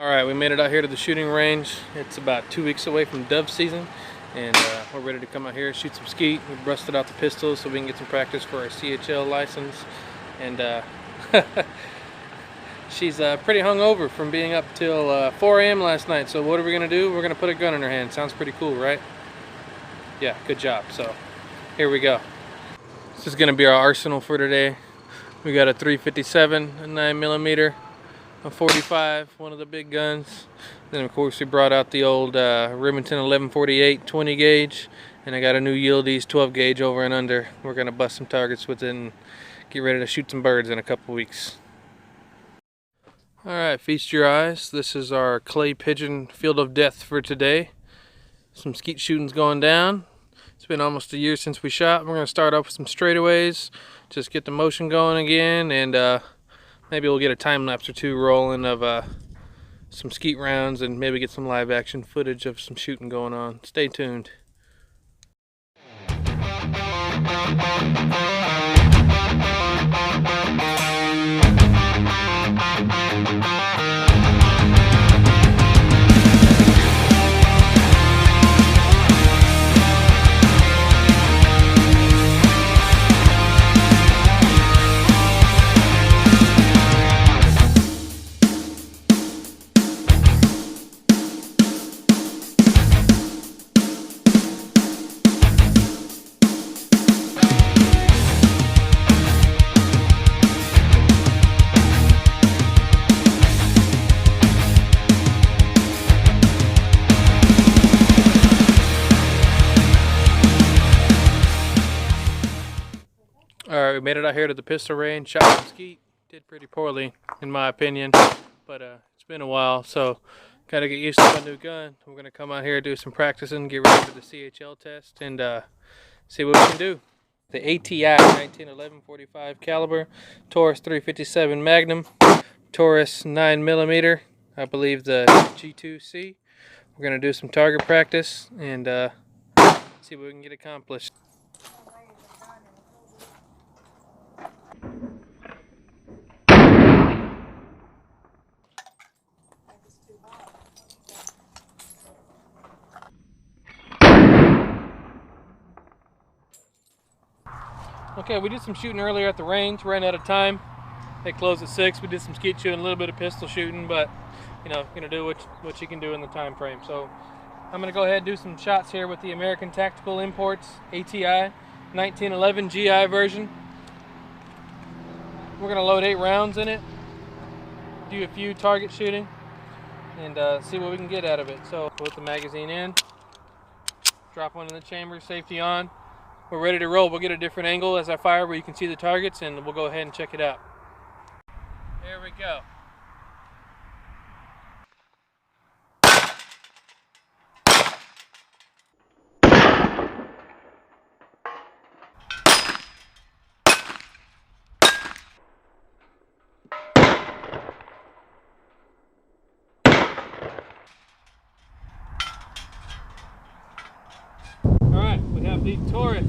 Alright, we made it out here to the shooting range. It's about 2 weeks away from dove season, and we're ready to come out here and shoot some skeet. We busted out the pistols so we can get some practice for our CHL license. And she's pretty hungover from being up till 4 a.m. last night. So what are we going to do? We're going to put a gun in her hand. Sounds pretty cool, right? Yeah, good job. So here we go. This is going to be our arsenal for today. We got a 357, a 9mm, a 45, one of the big guns. Then of course we brought out the old Remington 1148 20 gauge, and I got a new Yildiz 12 gauge over and under. We're gonna bust some targets with it and get ready to shoot some birds in a couple weeks. Alright, feast your eyes. This is our clay pigeon field of death for today. Some skeet shooting's going down. It's been almost a year since we shot. We're gonna start off with some straightaways, just get the motion going again, and maybe we'll get a time lapse or two rolling of some skeet rounds and maybe get some live action footage of some shooting going on. Stay tuned. Alright, we made it out here to the pistol range, shot some skeet. Did pretty poorly, in my opinion, but it's been a while, so gotta get used to my new gun. We're gonna come out here, do some practicing, get ready for the CHL test, and see what we can do. The ATI 1911 45 caliber, Taurus 357 Magnum, Taurus 9mm, I believe the G2C. We're gonna do some target practice and see what we can get accomplished. Okay, we did some shooting earlier at the range, ran out of time. They closed at 6. We did some skeet shooting, a little bit of pistol shooting, but you know, gonna do what you can do in the time frame. So I'm gonna go ahead and do some shots here with the American Tactical Imports ATI 1911 GI version. We're gonna load 8 rounds in it, do a few target shooting, and see what we can get out of it. So put the magazine in, drop one in the chamber, safety on. We're ready to roll. We'll get a different angle as I fire where you can see the targets, and we'll go ahead and check it out. There we go. Alright, we have the Taurus.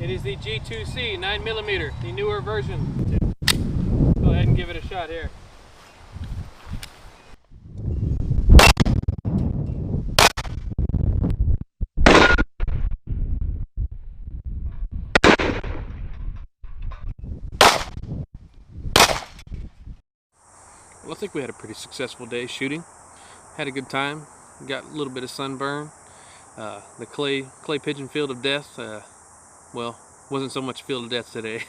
It is the G2C 9mm, the newer version. Go ahead and give it a shot here. Well, I think we had a pretty successful day shooting. Had a good time. Got a little bit of sunburn. The clay pigeon field of death, well, wasn't so much field of death today.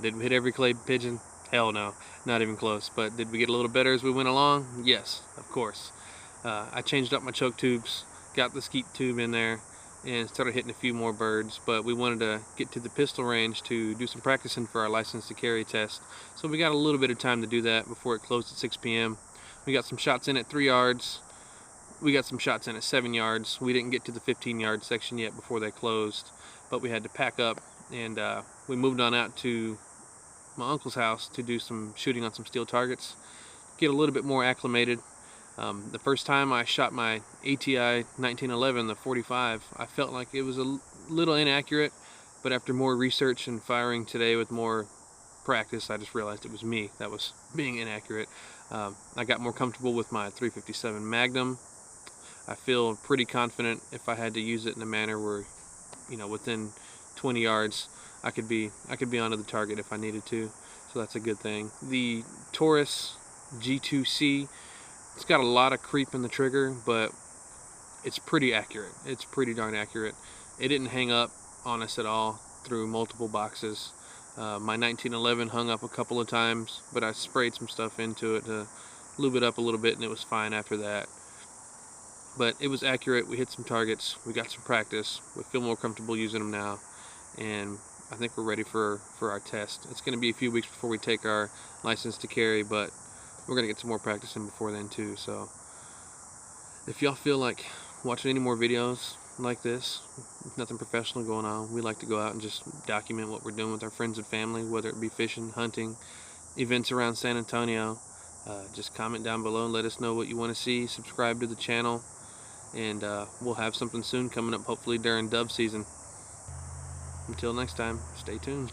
Did we hit every clay pigeon? Hell no, not even close. But did we get a little better as we went along? Yes, of course. I changed up my choke tubes, got the skeet tube in there, and started hitting a few more birds. But we wanted to get to the pistol range to do some practicing for our license to carry test. So we got a little bit of time to do that before it closed at 6 p.m. We got some shots in at 3 yards. We got some shots in at 7 yards. We didn't get to the 15-yard section yet before they closed, but we had to pack up, and we moved on out to my uncle's house to do some shooting on some steel targets, get a little bit more acclimated. The first time I shot my ATI 1911, the 45, I felt like it was a little inaccurate, but after more research and firing today with more practice, I just realized it was me that was being inaccurate. I got more comfortable with my 357 Magnum. I feel pretty confident if I had to use it in a manner where, you know, within 20 yards I could be onto the target if I needed to, so that's a good thing. The Taurus G2C, it's got a lot of creep in the trigger, but it's pretty accurate. It's pretty darn accurate. It didn't hang up on us at all through multiple boxes. My 1911 hung up a couple of times, but I sprayed some stuff into it to lube it up a little bit, and it was fine after that. But it was accurate. We hit some targets. We got some practice. We feel more comfortable using them now, and I think we're ready for our test. It's going to be a few weeks before we take our license to carry, but we're going to get some more practice in before then too. So if y'all feel like watching any more videos like this, nothing professional going on, we like to go out and just document what we're doing with our friends and family, whether it be fishing, hunting, events around San Antonio. Just comment down below and let us know what you want to see. Subscribe to the channel, and we'll have something soon coming up, hopefully during dove season. Until next time, stay tuned.